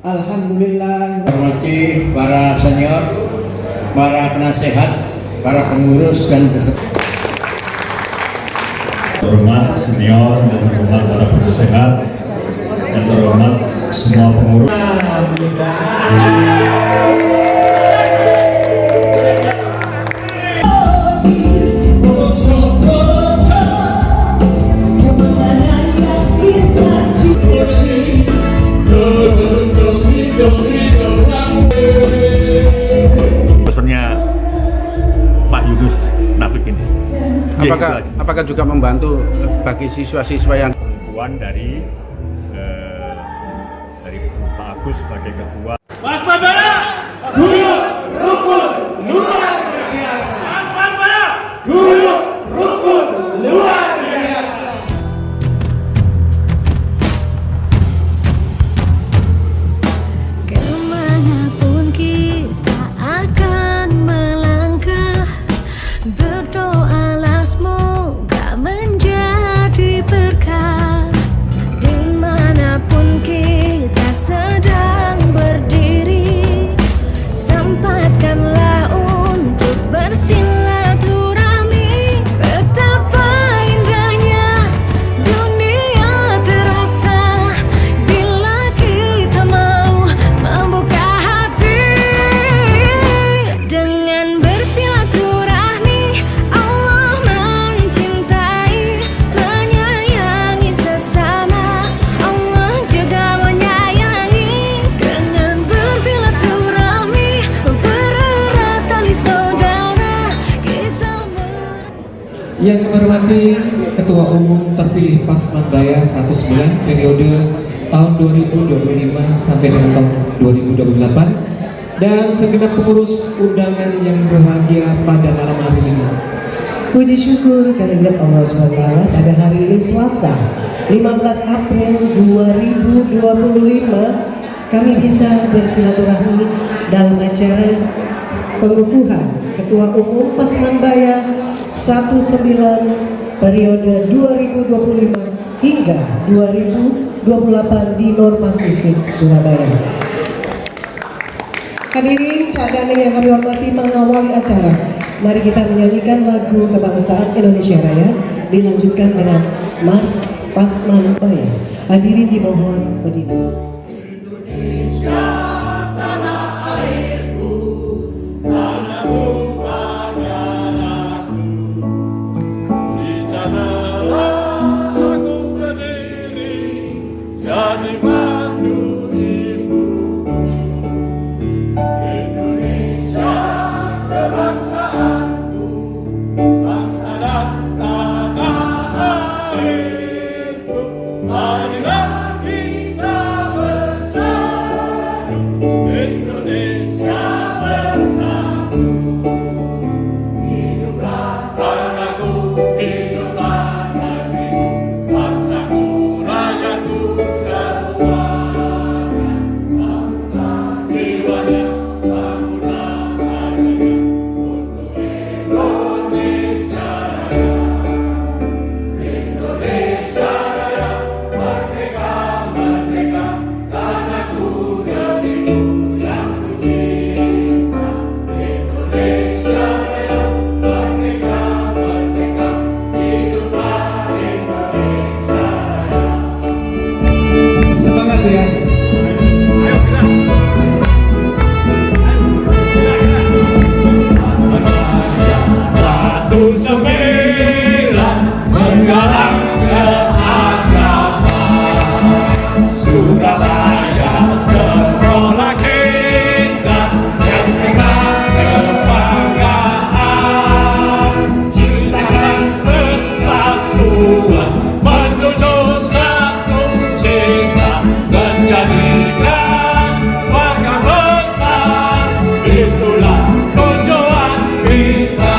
Alhamdulillah. Hormati para senior, para penasehat, para pengurus dan peserta. Terhormat senior, dan terhormat para penasehat, dan terhormat semua pengurus. Pesannya Pak Yunus Nafik ini. Apakah juga membantu bagi siswa-siswa yang dari Pak Agus sebagai ketua. Waspada! Guru rukun luar biasa. Waspada! Guru rukun luar biasa. Kemanapun kita akan melangkah, berdoalah semoga menjadi berkah. Dimanapun kita sedang berdiri, sempatkanlah untuk bersilaturahmi. Betapa indahnya dunia terasa bila kita mau membuka hati. Dengan bersilaturahmi, Allah mencintai, menyayangi sesama. Allah juga menyayangi. Dengan bersilaturahmi, mempererat tali saudara kita. Yang kami hormati Ketua Umum terpilih Pasmanbaya 19 periode tahun 2025 sampai dengan tahun 2028 dan segenap pengurus undangan yang berbahagia pada malam hari ini. Puji syukur kehadirat Allah SWT pada hari ini Selasa 15 April 2025 kami bisa bersilaturahmi dalam acara pengukuhan Ketua Umum Pasmanbaya 19 periode 2025 hingga 2028 di Nor Pasifik, Surabaya. Hadirin cadane yang kami hormati, mengawali acara, mari kita menyanyikan lagu kebangsaan Indonesia Raya dilanjutkan dengan Mars Pasmanbaya. Hadirin dimohon berdiri. Indonesia, tanah airku, tanah tumpahnya aku. Di sanalah aku berdiri, jadi mandu ibuku. Indonesia, kebangsaanku, bangsa dan tanah airku. Marilah kita bersatu, Indonesia bersatu. Hiduplah tanahku, hiduplah negeriku, bangsaku, rakyatku semuanya. Bangga jiwanya, bangunlah adanya untuk Indonesia Raya. Indonesia Raya, merdeka, merdeka, tanahku, negeriku yang ku cinta. Indonesia Raya, merdeka, merdeka, hiduplah Indonesia Raya. Semangat ya. Satu sembilan menggalang ke agama, Surabaya terpola kita yang memang kebanggaan. Ciptakan persatuan menuju satu cita, menjadikan warga besar. Itulah tujuan kita.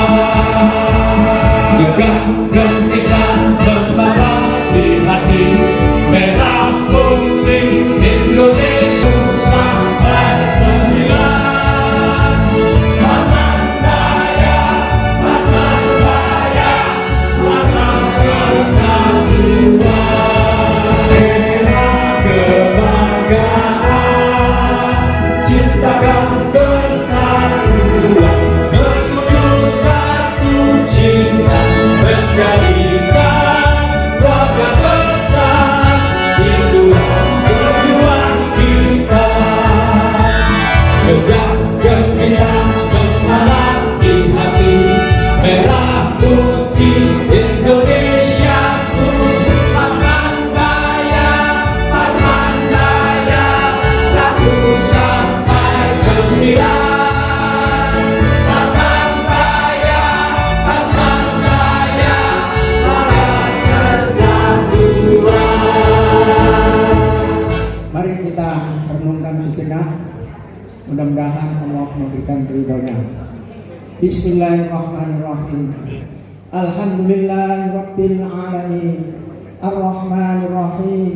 Mudah-mudahan Allah memberikan ridhonya. Bismillahirrahmanirrahim. Alhamdulillahirabbil alamin. Ar-Rahmanir-Rahim.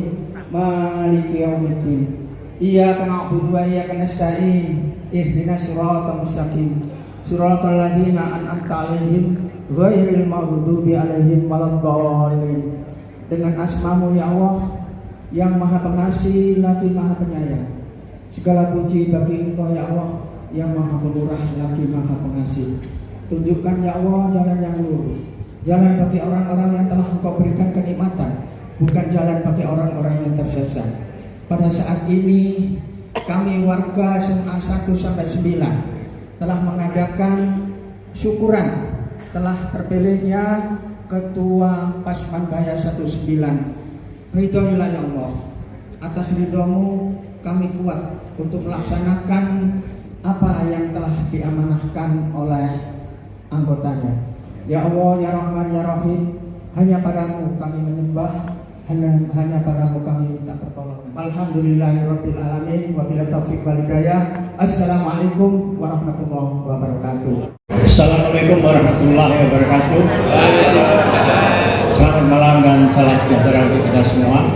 Maliki yaumiddin. Iyyaka na'budu wa iyyaka nasta'in. Ihdinas siratal mustaqim. Siratal ladzina an'amta 'alaihim ghairil maghdubi 'alaihim waladdallin. Dengan asma-Mu ya Allah yang Maha Pengasih lagi Maha Penyayang. Segala puji bagi Engkau ya Allah yang Maha Pemurah lagi Maha Pengasih. Tunjukkan ya Allah jalan yang lurus, jalan bagi orang-orang yang telah Engkau berikan kenikmatan, bukan jalan bagi orang-orang yang tersesat. Pada saat ini kami warga SMA 1 sampai 9 telah mengadakan syukuran telah terpilihnya Ketua Pasmanbaya 19. Ridhoilah ya Allah, atas ridhomu kami kuat untuk melaksanakan apa yang telah diamanahkan oleh anggotanya. Ya Allah, ya Rahman, ya Rahim, hanya padamu kami menyembah, hanya padamu kami minta pertolongan. Alhamdulillahirabbil alamin, wabillahi taufiq wal hidayah. Assalamualaikum warahmatullahi wabarakatuh. Assalamualaikum warahmatullahi wabarakatuh. Selamat malam dan salam sejahtera untuk kita semua.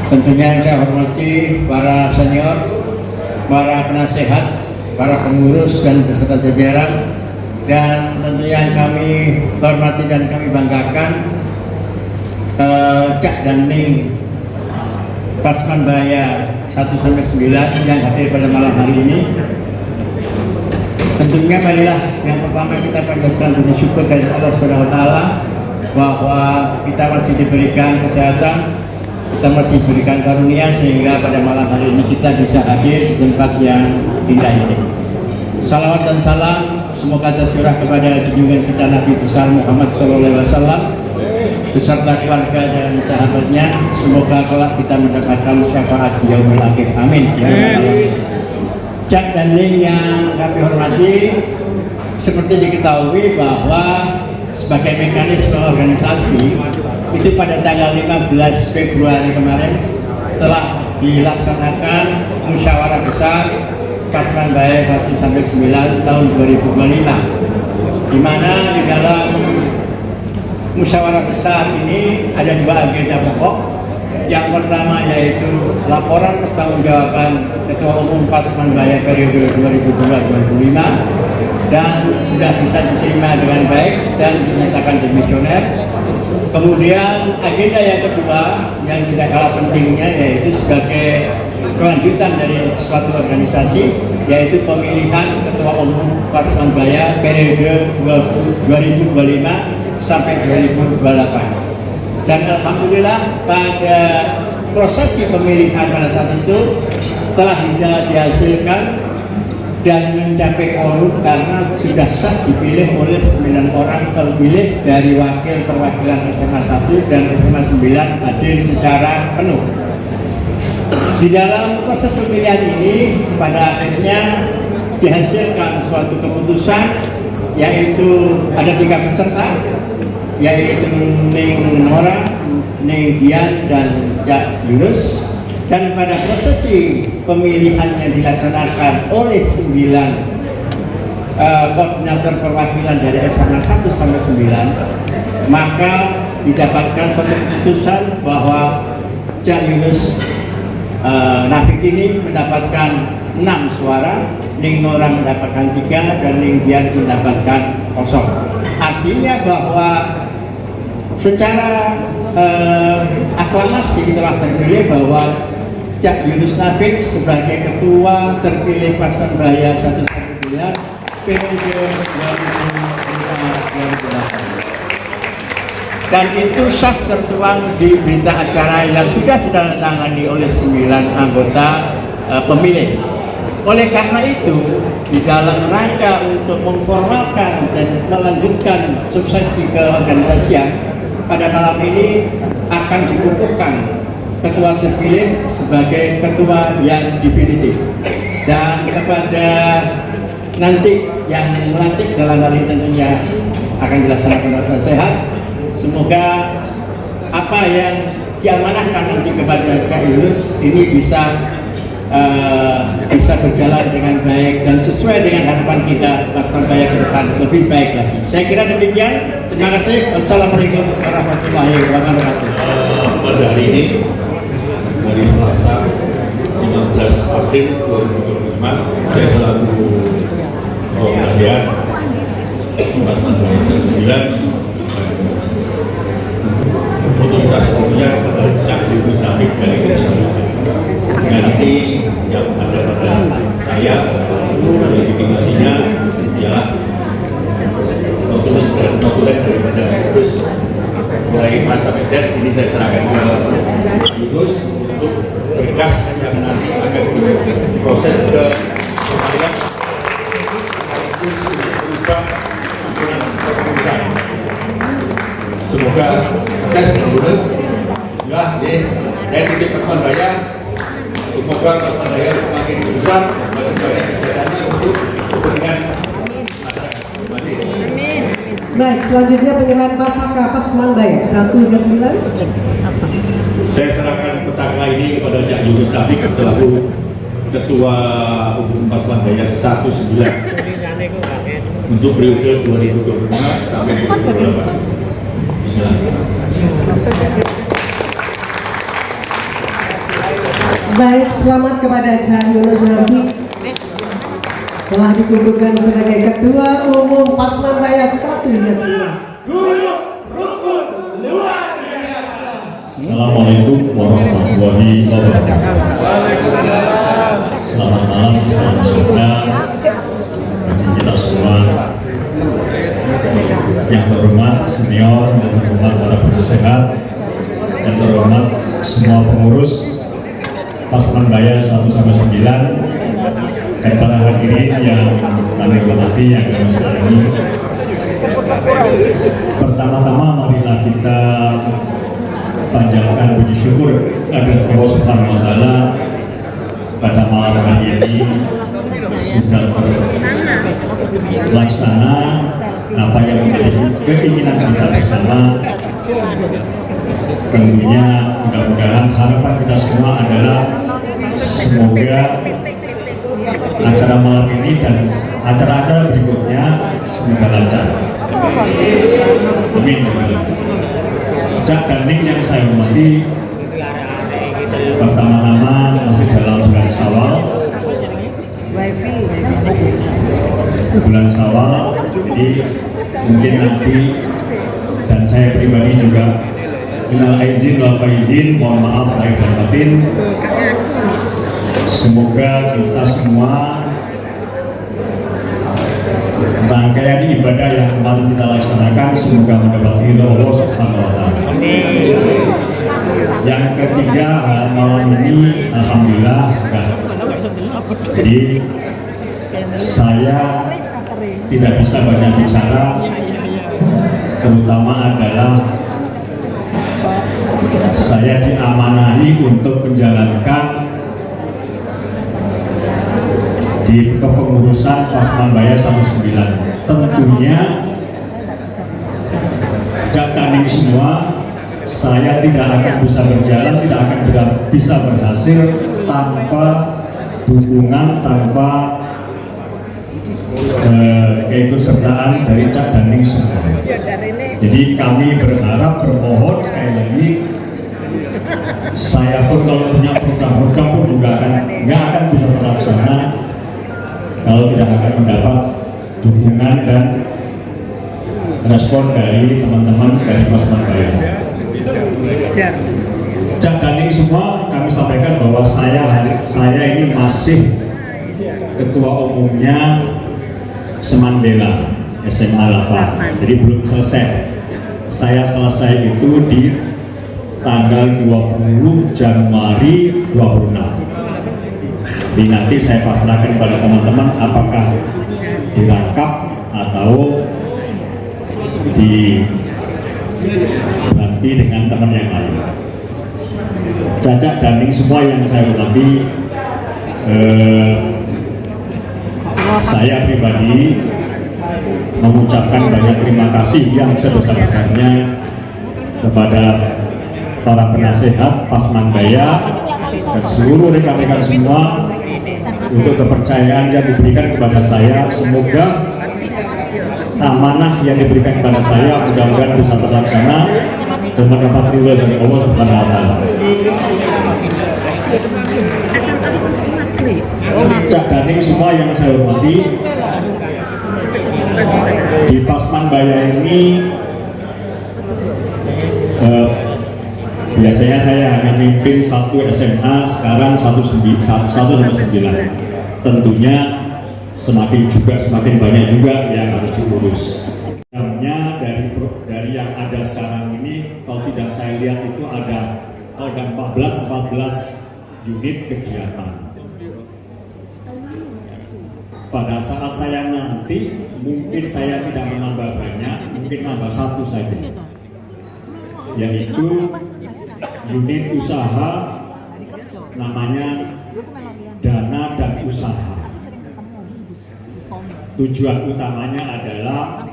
Tentunya yang saya hormati para senior, para penasehat, para pengurus dan beserta jajaran, dan tentunya yang kami hormati dan kami banggakan Cak dan Ning Pasmanbaya 1-9 yang hadir pada malam hari ini. Tentunya marilah yang pertama kita panjatkan puji syukur dari Allah Subhanahu wa taala bahwa kita masih diberikan kesehatan, kita masih diberikan karunia sehingga pada malam hari ini kita bisa hadir di tempat yang indah ini. Salawat dan salam semoga tercurah kepada junjungan kita Nabi besar Muhammad SAW beserta keluarga dan sahabatnya. Semoga kelak kita mendapatkan syafaat di yaumil akhir. Amin. Ya Rabbal. Cak dan Ning yang kami hormati, seperti diketahui bahwa sebagai mekanisme organisasi itu pada tanggal 15 Februari kemarin telah dilaksanakan musyawarah besar Pasmanbaya 1-9 tahun 2025, di mana di dalam musyawarah besar ini ada dua agenda pokok. Yang pertama yaitu laporan pertanggungjawaban Ketua Umum Pasmanbaya periode 2002-2005 dan sudah bisa diterima dengan baik dan dinyatakan demisioner. Kemudian agenda yang kedua yang tidak kalah pentingnya yaitu sebagai kelanjutan dari suatu organisasi, yaitu pemilihan Ketua Umum Pasmanbaya periode 2025 sampai 2028. Dan alhamdulillah pada prosesi pemilihan pada saat itu telah dihasilkan dan mencapai quorum karena sudah sah dipilih oleh 9 orang terpilih dari wakil perwakilan SMA 1 dan SMA 9 hadir secara penuh. Di dalam proses pemilihan ini pada akhirnya dihasilkan suatu keputusan, yaitu ada 3 peserta, yaitu Ning Nora, Ning Dian, dan Cak Yunus. Dan pada prosesi pemilihan yang dilaksanakan oleh 9 koordinator perwakilan dari SMA 1 sampai 9, maka didapatkan suatu keputusan bahwa Cak Yunus Nafik ini mendapatkan 6 suara, Ning Nora mendapatkan 3, dan Ning Dian mendapatkan 0. Artinya bahwa secara aklamasi telah terpilih bahwa Cak Yunus Nafik sebagai ketua terpilih Pasmanbaya 1-9 periode 2005-2008. Dan itu sah tertuang di berita acara yang sudah ditandatangani oleh 9 anggota pemilih. Oleh karena itu, di dalam rangka untuk memformalkan dan melanjutkan suksesi keorganisasian, pada malam ini akan dikukuhkan ketua terpilih sebagai ketua yang definitif. Dan kepada nanti yang melantik dalam hal ini tentunya akan dilaksanakan dengan sehat. Semoga apa yang diamanahkan nanti kepada Kak Yunus ini bisa bisa berjalan dengan baik dan sesuai dengan harapan kita Pasmanbaya ke depan lebih baik lagi. Saya kira demikian. Terima kasih. Wassalamualaikum warahmatullahi wabarakatuh. Pada hari ini hari Selasa 15 April 2025 saya selaku Ketua Pasmanbaya 9 otoritas sepenuhnya kepada Cak Yunus Nafik dari kesehatan. Dengan ini yang ada pada saya legitimasinya ialah notulen daripada Yunus mulai A sampai Z. Ini saya serahkan ke Yunus untuk berkas yang nanti akan diproses ke pengadilan sekaligus berubah susunan kepengurusan. Semoga sukses Yunus. Bismillah, saya titip Pasmanbaya. Semoga Pasmanbaya semakin besar, semakin banyak kegiatannya untuk kepentingan masyarakat. Terima kasih. Baik, selanjutnya penyerahan petaka Pasmanbaya 1 hingga 9. Saya serahkan petaka ini kepada Cak Yunus Nafik selaku Ketua Umum Pasmanbaya 19 untuk periode 2025 sampai 2028. Bismillah. Baik, selamat kepada Cak Yunus Nafik telah dikukuhkan sebagai Ketua Umum Pasmanbaya 1 hingga 9. Assalamualaikum warahmatullahi wabarakatuh. Selamat malam, salam sejahtera bagi kita semua. Yang terhormat senior, yang terhormat para penasehat, yang terhormat semua pengurus Pasmanbaya 1 sampai 9, dan para hadirin yang kami hormati, yang kami sayangi. Pertama-tama marilah kita panjatkan puji syukur kepada Allah Subhanahu wa Ta'ala pada malam hari ini sudah terlaksana apa yang menjadi keinginan kita bersama. Tentunya mudah-mudahan harapan kita semua adalah semoga acara malam ini dan acara-acara berikutnya semoga lancar. Amin. Cak Daning yang saya hormati, pertama-tama masih dalam bulan Syawal. Jadi mungkin nanti, dan saya pribadi juga minal aizin wal faizin, mohon maaf lahir dan batin. Semoga kita semua rangkaian ibadah yang kemarin kita laksanakan semoga mendapat ridho Allah Subhanahu wa Ta'ala. Yang ketiga, malam ini alhamdulillah sudah. Jadi saya tidak bisa banyak bicara, terutama adalah saya diamanahi untuk menjalankan di kepengurusan Pasmanbaya 19. Tentunya Cak Daning semua, saya tidak akan bisa berjalan, tidak akan bisa berhasil tanpa dukungan, tanpa keikutsertaan dari Cak Daning semua. Jadi kami berharap, bermohon sekali lagi, saya pun kalau punya program-program pun juga nggak akan bisa terlaksana kalau tidak akan mendapat dukungan dan respon dari teman-teman dari Pasmanbaya. Cak Daning semua, kami sampaikan bahwa saya ini masih ketua umumnya Semandela SMA 8, jadi belum selesai. Saya selesai itu di tanggal 20 Januari 26. Jadi nanti saya pasrahkan pada teman-teman apakah dirangkap atau diganti dengan teman yang lain. Cak Daning semua yang saya hormati, saya pribadi mengucapkan banyak terima kasih yang sebesar-besarnya kepada para penasehat Pasmanbaya dan seluruh rekan-rekan semua untuk kepercayaan yang diberikan kepada saya. Semoga amanah yang diberikan kepada saya mudah-mudahan bisa terlaksana dan mendapat ridho dari Allah Subhanahu wa Ta'ala. Cak Daning semua yang saya hormati, di Pasmanbaya ini biasanya saya hanya mimpin 1 SMA, sekarang 1 sampai 9. Tentunya semakin banyak juga yang harus diurus. Dari yang ada sekarang ini, kalau tidak saya lihat itu ada 14 unit kegiatan. Pada saat saya nanti, mungkin saya tidak menambah banyak, mungkin nambah 1 saja, yaitu unit usaha namanya Dana dan Usaha. Tujuan utamanya adalah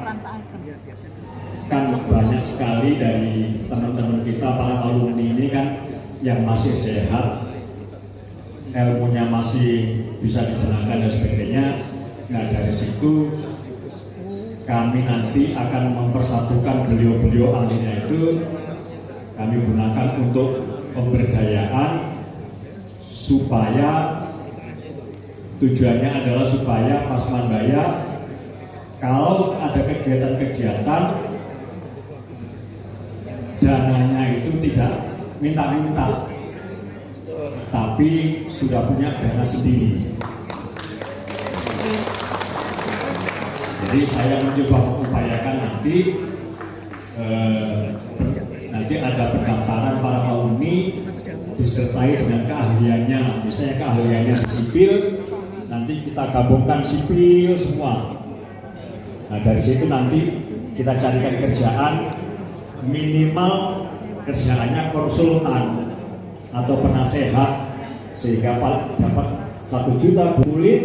kan banyak sekali dari teman-teman kita para alumni ini kan yang masih sehat, ilmunya masih bisa digunakan dan sebagainya. Nah, dari situ kami nanti akan mempersatukan beliau-beliau ahlinya itu, kami gunakan untuk pemberdayaan, supaya tujuannya adalah supaya Pasmanbaya kalau ada kegiatan-kegiatan dananya itu tidak minta-minta, tapi sudah punya dana sendiri. Jadi saya mencoba mengupayakan nanti ada pendaftaran para alumni disertai dengan keahliannya. Misalnya keahliannya di sipil, nanti kita gabungkan sipil semua. Nah, dari situ nanti kita carikan kerjaan, minimal kerjaannya konsultan atau penasehat, sehingga dapat 1 juta bulan.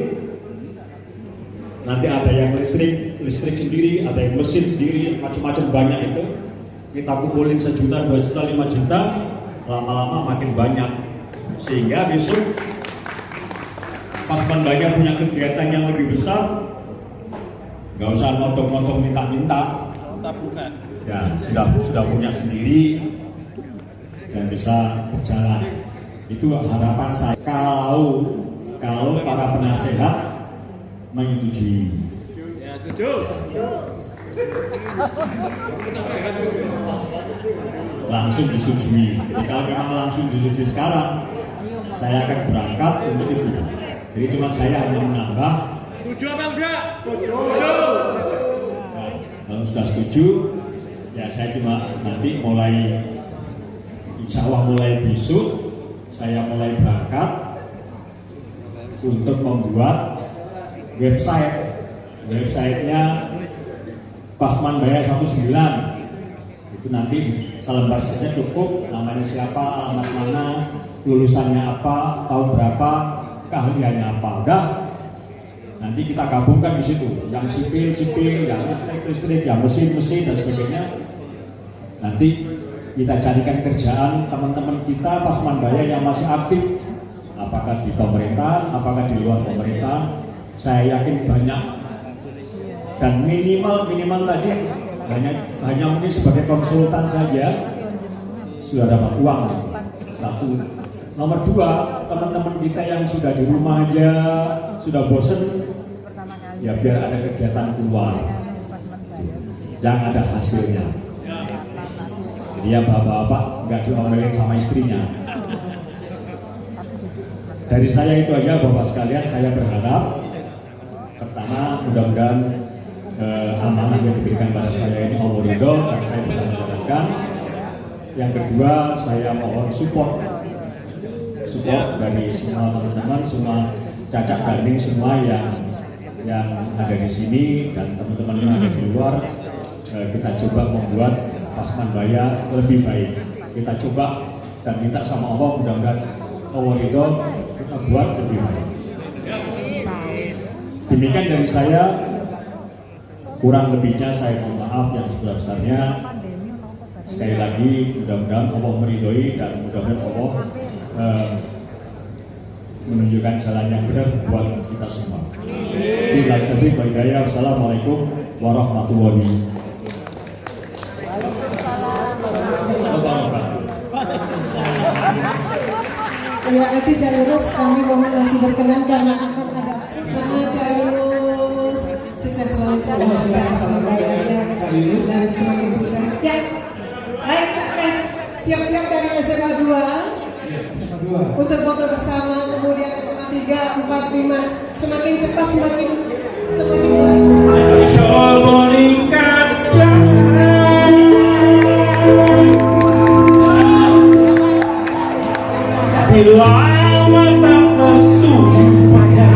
Nanti ada yang listrik sendiri, ada yang mesin sendiri, macam-macam banyak itu. Kita kumpulin 1 juta, 2 juta, 5 juta, lama-lama makin banyak. Sehingga besok Pasmanbaya punya kegiatan yang lebih besar, nggak usah motong-motong minta-minta. Ya, sudah punya sendiri dan bisa berjalan. Itu harapan saya kalau para penasehat menyetujui. Ya, setuju. Langsung disetujui. Jadi kalau memang langsung disetujui sekarang, saya akan berangkat untuk itu. Jadi cuma saya hanya menambah. Setuju apa enggak? Nah, kalau sudah setuju, ya saya cuma nanti insya Allah mulai besok saya mulai berangkat untuk membuat websitenya Pasmanbaya 19. Itu nanti selembar saja cukup, namanya siapa, alamat mana, lulusannya apa, tahun berapa, keahliannya apa. Udah, nanti kita gabungkan di situ, yang sipil, yang listrik, yang mesin dan sebagainya. Nanti kita carikan kerjaan teman-teman kita Pasmanbaya yang masih aktif, apakah di pemerintahan, apakah di luar pemerintahan. Saya yakin banyak, dan minimal tadi hanya mungkin sebagai konsultan saja sudah dapat uang itu. 1. Nomor 2, teman-teman kita yang sudah di rumah aja sudah bosen, ya biar ada kegiatan keluar yang ada hasilnya. Jadi ya bapak-bapak nggak diomelin sama istrinya. Dari saya itu aja Bapak sekalian. Saya berharap pertama mudah-mudahan amanah yang diberikan pada saya ini Allah ridho dan saya bisa menjalankan. Yang kedua, saya mohon support dari semua teman-teman, semua Cacak Daning semua yang ada di sini dan teman-teman yang ada di luar. Kita coba membuat Pasmanbaya lebih baik. Kita coba dan minta sama Allah, mudah-mudahan Allah ridho, kita buat lebih baik. Demikian dari saya, kurang lebihnya saya mohon maaf yang sebesar-besarnya. Sekali lagi mudah-mudahan Allah meridhoi dan mudah-mudahan Allah menunjukkan jalan yang benar buat kita semua. Billahi taufiq wal hidayah. Wassalamualaikum warahmatullahi wabarakatuh. Terima kasih Cak Yunus, kami mohon masih berkenan karena akan ada sama Cak Yunus. Sukses selalu semoga acara Surabaya dan semakin sukses. Ya, baik Kak Pres, siap-siap dari SMA 2 untuk foto bersama, kemudian SMA 3, 4, 5, semakin cepat semakin baik. Bila mata tertuju pada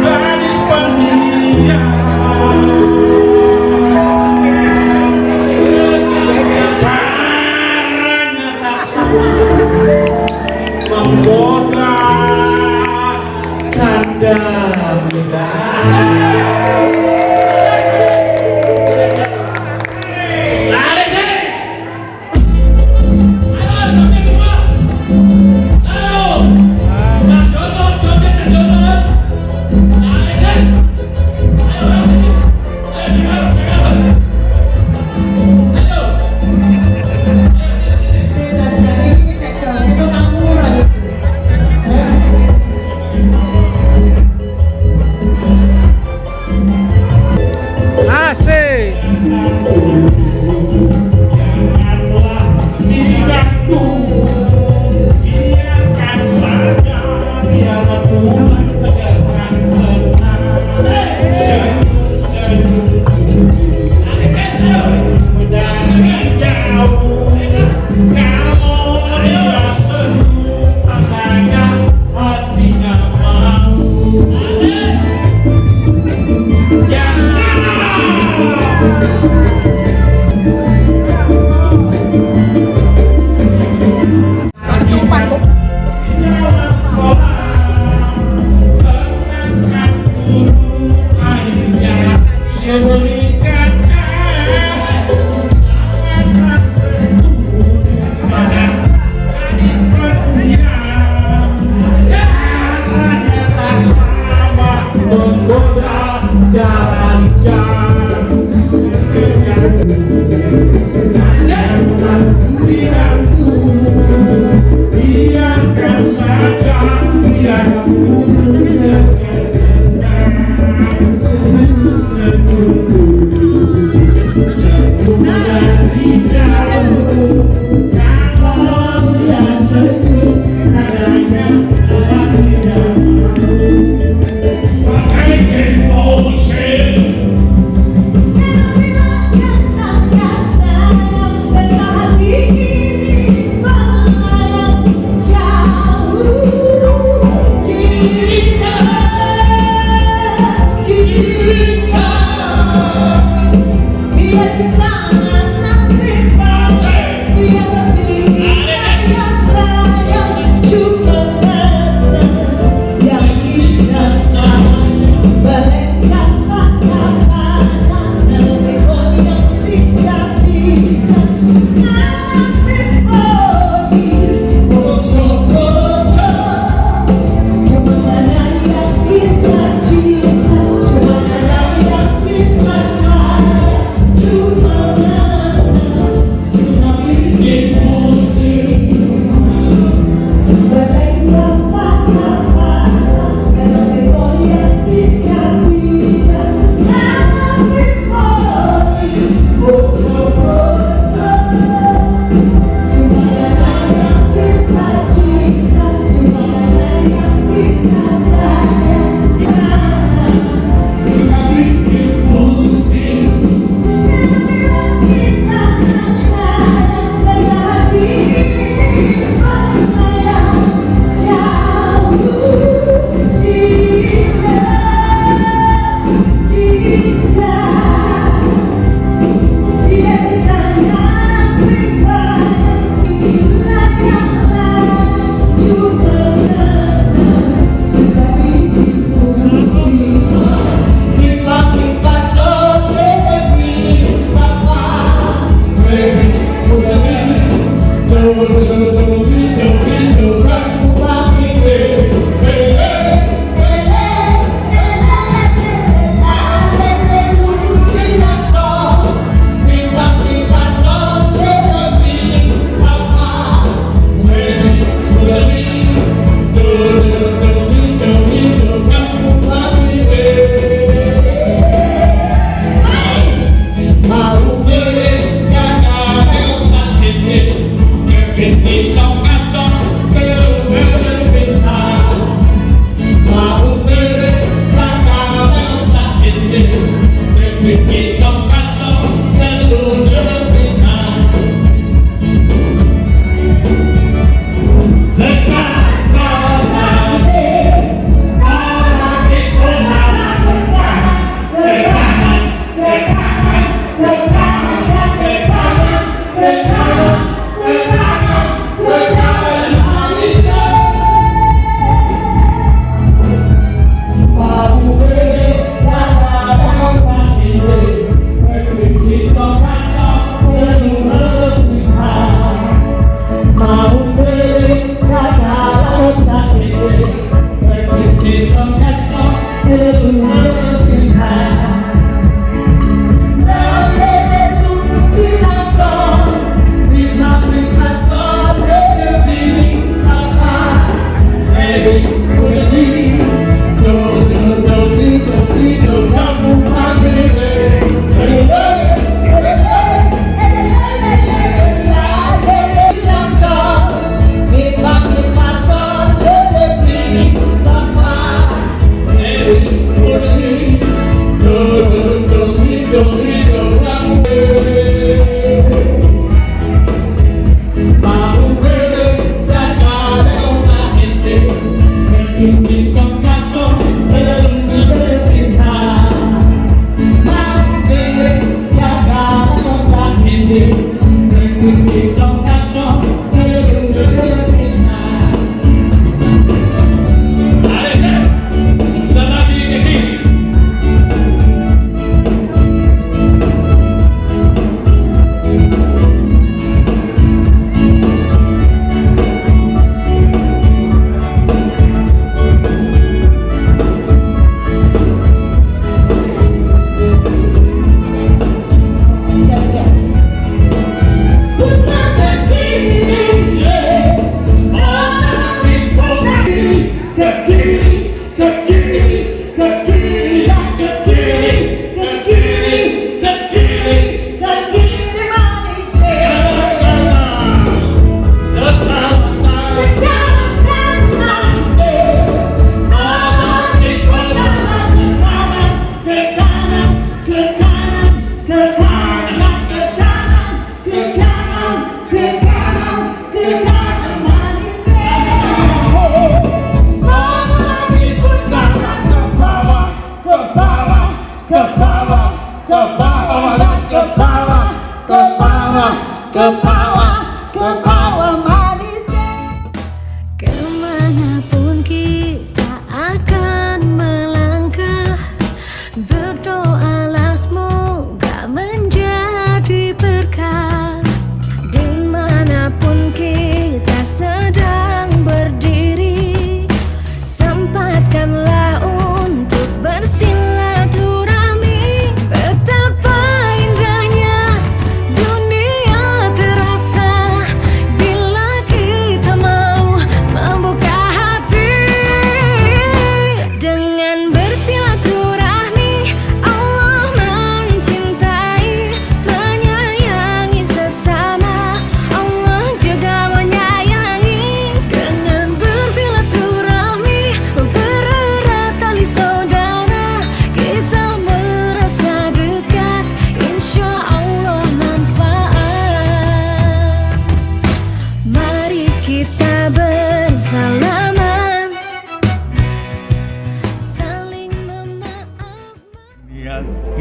gadis pendiam, caranya tak menggoda canda muda. Janganlah diganggu, biarkan saja dia berpulang dengan tenang. Senyum-senyum dari jauh, kalau dia senyum tandanya hatinya mau. Ya salah.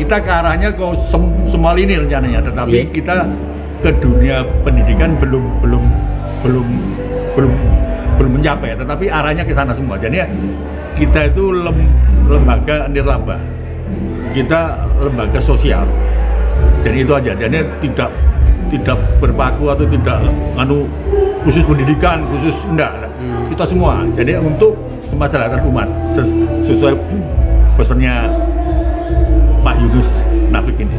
kita ke arahnya ke semua lini rencananya, tetapi kita ke dunia pendidikan belum mencapai, tetapi arahnya ke sana semua. Jadi kita itu lembaga nirlaba, kita lembaga sosial. Jadi itu aja. Jadi tidak berpaku atau tidak khusus pendidikan, khusus enggak. Kita semua. Jadi untuk kemaslahatan umat sesuai pesannya Pak Yunus Nafik ini.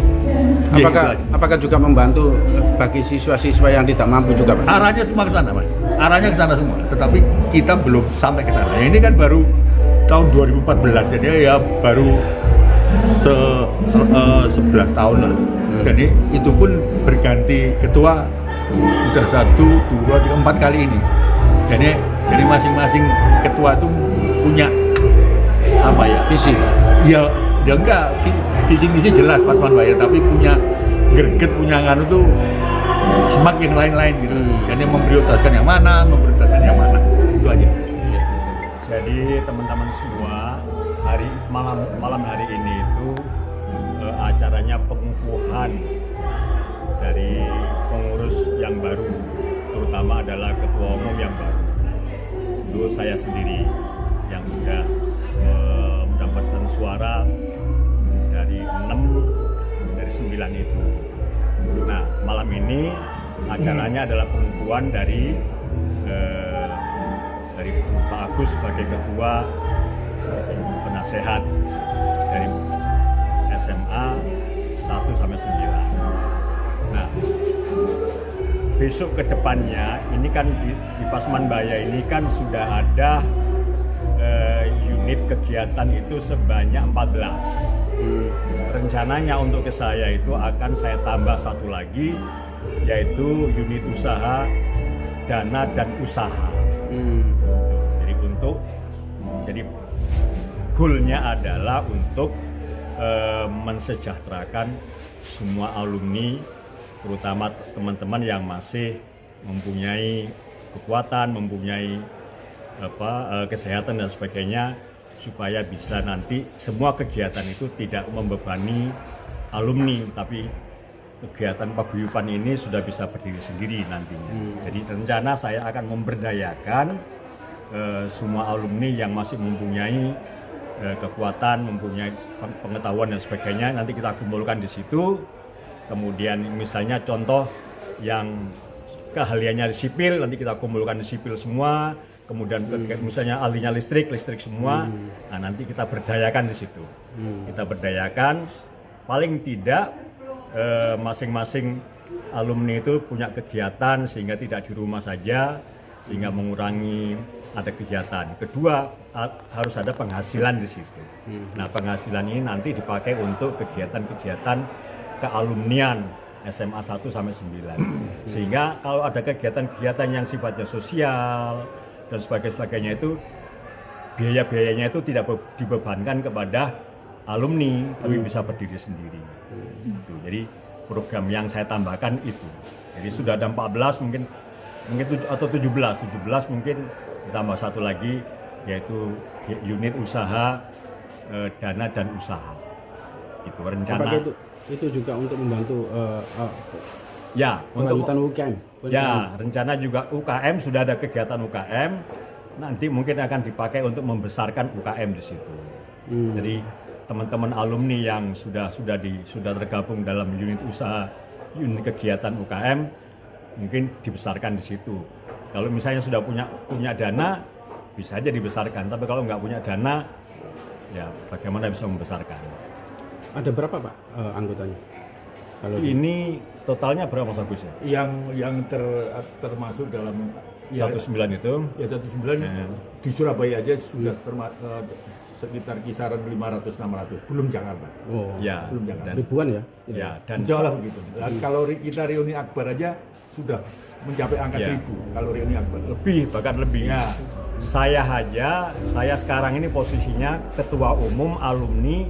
Apakah juga membantu bagi siswa-siswa yang tidak mampu juga, Pak? Arahnya semua ke sana, Mas. Arahnya ke sana semua. Tetapi kita belum sampai ke sana. Ini kan baru tahun 2014, jadi ya baru 11 tahun lah. Jadi itu pun berganti ketua sudah 1, 2, 3, 4 kali ini. Jadi masing-masing ketua itu punya apa ya? Visi. Ya enggak, visi misi jelas Pak Pasman, tapi punya greget, punya nganu tuh semak yang lain-lain gitu. Jadi memprioritaskan yang mana, itu aja. Jadi teman-teman semua, malam hari ini itu acaranya pengukuhan dari pengurus yang baru, terutama adalah ketua umum yang baru. Itu saya sendiri yang sudah mendapatkan suara dari 9 itu. Nah, malam ini acaranya adalah pengukuhan dari Pak Agus sebagai ketua penasehat dari SMA 1 sampai 9. Nah, besok ke depannya ini kan di Pasmanbaya ini kan sudah ada unit kegiatan itu sebanyak 14. Rencananya untuk ke saya itu akan saya tambah satu lagi, yaitu unit usaha, dana dan usaha. Jadi goalnya adalah untuk mensejahterakan semua alumni, terutama teman-teman yang masih mempunyai kekuatan, mempunyai kesehatan dan sebagainya, supaya bisa nanti semua kegiatan itu tidak membebani alumni, tapi kegiatan paguyuban ini sudah bisa berdiri sendiri nantinya. Jadi rencana saya akan memberdayakan semua alumni yang masih mempunyai kekuatan, mempunyai pengetahuan dan sebagainya, nanti kita kumpulkan di situ. Kemudian misalnya contoh yang keahliannya di sipil, nanti kita kumpulkan di sipil semua. Kemudian misalnya ahlinya listrik semua. Nah, nanti kita berdayakan di situ. Kita berdayakan, paling tidak masing-masing alumni itu punya kegiatan sehingga tidak di rumah saja, sehingga mengurangi ada kegiatan. Kedua, harus ada penghasilan di situ. Nah, penghasilan ini nanti dipakai untuk kegiatan-kegiatan kealumnian SMA 1 sampai 9. Sehingga kalau ada kegiatan-kegiatan yang sifatnya sosial dan sebagainya itu biaya-biayanya itu tidak dibebankan kepada alumni, tapi bisa berdiri sendiri. Jadi program yang saya tambahkan itu. Jadi sudah ada 14 mungkin atau 17 mungkin ditambah satu lagi, yaitu unit usaha, dana dan usaha. Itu rencana. Apakah itu juga untuk membantu ya untuk UKM. Ya, rencana juga UKM, sudah ada kegiatan UKM. Nanti mungkin akan dipakai untuk membesarkan UKM di situ. Jadi teman-teman alumni yang sudah tergabung dalam unit usaha, unit kegiatan UKM, mungkin dibesarkan di situ. Kalau misalnya sudah punya dana, bisa aja dibesarkan. Tapi kalau nggak punya dana, ya bagaimana bisa membesarkan? Ada berapa Pak anggotanya? Kalau ini totalnya berapa Mas Agus ya? Yang termasuk dalam 19 itu? Ya 19 di Surabaya aja sudah sekitar kisaran 500-600, belum Jakarta. Oh, ya, belum Jakarta. Ribuan ya? Ya, dan insya Allah begitu. Dan kalau kita reuni akbar aja sudah mencapai angka 1000 kalau reuni akbar. Lebih, bahkan lebih. Ya. Saya sekarang ini posisinya ketua umum alumni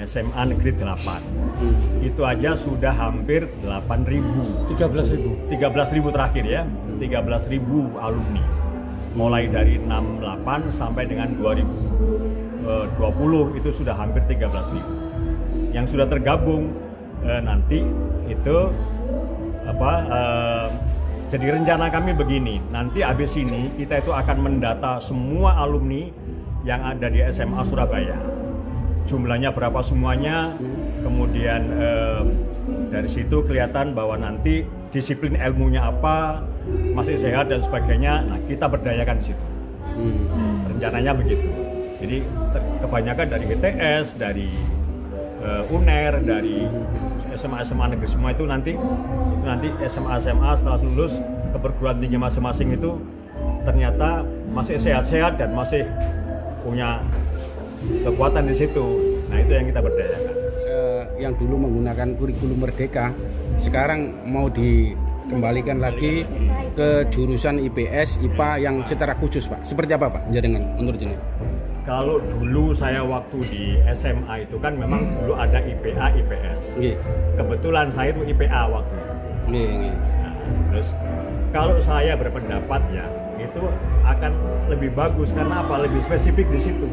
SMA Negeri 8. Itu aja sudah hampir 8.000. 13.000 terakhir ya. 13.000 alumni. Mulai dari 68 sampai dengan 2020 itu sudah hampir 13.000. yang sudah tergabung nanti itu jadi rencana kami begini, nanti habis ini kita itu akan mendata semua alumni yang ada di SMA Surabaya, jumlahnya berapa semuanya, kemudian dari situ kelihatan bahwa nanti disiplin ilmunya apa, masih sehat dan sebagainya. Nah, kita berdayakan di situ. Rencananya begitu. Jadi kebanyakan dari GTS, dari UNER, dari SMA negeri semua itu nanti SMA setelah lulus ke perguruan tinggi masing-masing itu ternyata masih sehat-sehat dan masih punya kekuatan di situ. Nah, itu yang kita berdayakan. Yang dulu menggunakan kurikulum Merdeka sekarang mau dikembalikan lagi ke jurusan IPS, IPA yang secara khusus, Pak. Seperti apa, Pak? Jenengan menurut jenengan? Kalau dulu saya waktu di SMA itu kan memang dulu ada IPA, IPS. Kebetulan saya itu IPA waktu itu. Nah, terus kalau saya berpendapat ya itu akan lebih bagus karena apa? Lebih spesifik di situ.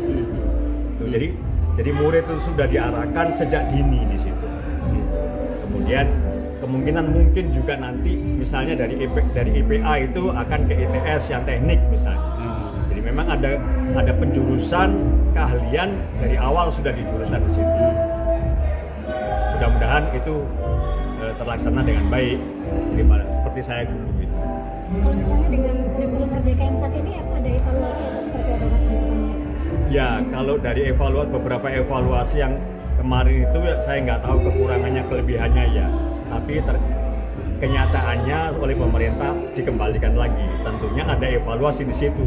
Jadi murid itu sudah diarahkan sejak dini di situ. Kemudian kemungkinan mungkin juga nanti misalnya dari IPA itu akan ke ITS yang teknik misalnya. Jadi memang ada penjurusan keahlian dari awal sudah dijuruskan di situ. Mudah-mudahan itu terlaksana dengan baik seperti saya dulu gitu. Kalau misalnya dengan kurikulum Merdeka yang saat ini ada evaluasi atau seperti apa tanggapannya? Ya, kalau dari beberapa evaluasi yang kemarin itu saya nggak tahu kekurangannya kelebihannya ya, tapi kenyataannya oleh pemerintah dikembalikan lagi. Tentunya ada evaluasi di situ,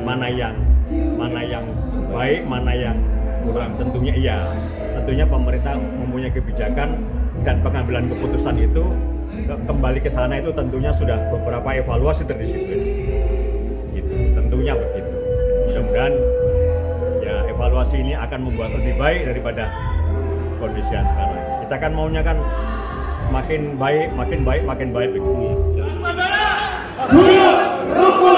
mana yang baik, mana yang kurang. Tentunya pemerintah mempunyai kebijakan dan pengambilan keputusan itu kembali ke sana itu tentunya sudah beberapa evaluasi terdisiplin. Gitu, tentunya begitu. Mudah-mudahan ya evaluasi ini akan membuat lebih baik daripada kondisi yang sekarang. Kita kan maunya kan makin baik begitu. Rukun